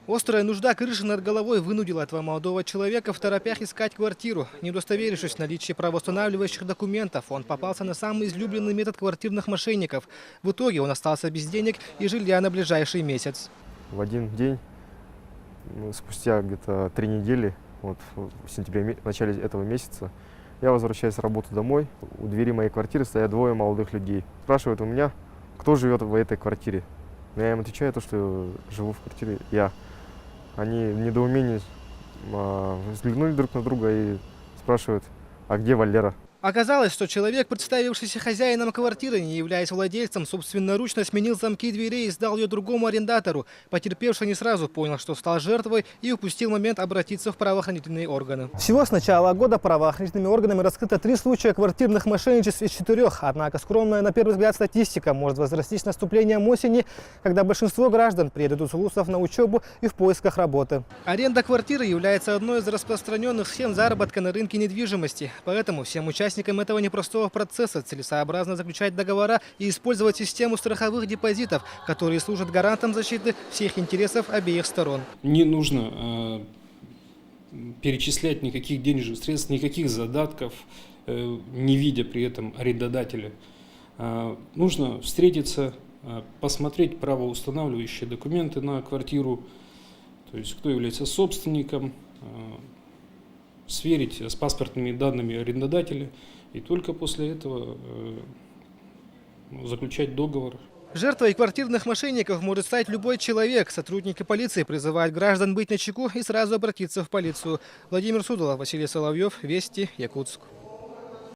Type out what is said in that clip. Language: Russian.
Острая нужда крыши над головой вынудила этого молодого человека в торопях искать квартиру. Не удостоверившись в наличии правоустанавливающих документов, он попался на самый излюбленный метод квартирных мошенников. В итоге он остался без денег и жилья на ближайший месяц. В один день, спустя где-то 3 недели, в сентябре, в начале этого месяца, я возвращаюсь с работы домой. У двери моей квартиры стоят двое молодых людей. Спрашивают у меня, кто живет в этой квартире. Я им отвечаю, что живу в квартире я. Они в недоумении взглянули друг на друга и спрашивают, а где Валера? Оказалось, что человек, представившийся хозяином квартиры, не являясь владельцем, собственноручно сменил замки дверей и сдал ее другому арендатору. Потерпевший не сразу понял, что стал жертвой, и упустил момент обратиться в правоохранительные органы. Всего с начала года правоохранительными органами раскрыто 3 случая квартирных мошенничеств из 4. Однако скромная на первый взгляд статистика может возрасти с наступлением осени, когда большинство граждан приедут из улусов на учебу и в поисках работы. Аренда квартиры является одной из распространенных схем заработка на рынке недвижимости. Поэтому всем участникам этого непростого процесса целесообразно заключать договора и использовать систему страховых депозитов, которые служат гарантом защиты всех интересов обеих сторон. Не нужно перечислять никаких денежных средств, никаких задатков, не видя при этом арендодателя. Нужно встретиться, посмотреть правоустанавливающие документы на квартиру, то есть кто является собственником, сверить с паспортными данными арендодателя и только после этого заключать договор. Жертвой квартирных мошенников может стать любой человек. Сотрудники полиции призывают граждан быть начеку и сразу обратиться в полицию. Владимир Судолов, Василий Соловьев, Вести, Якутск.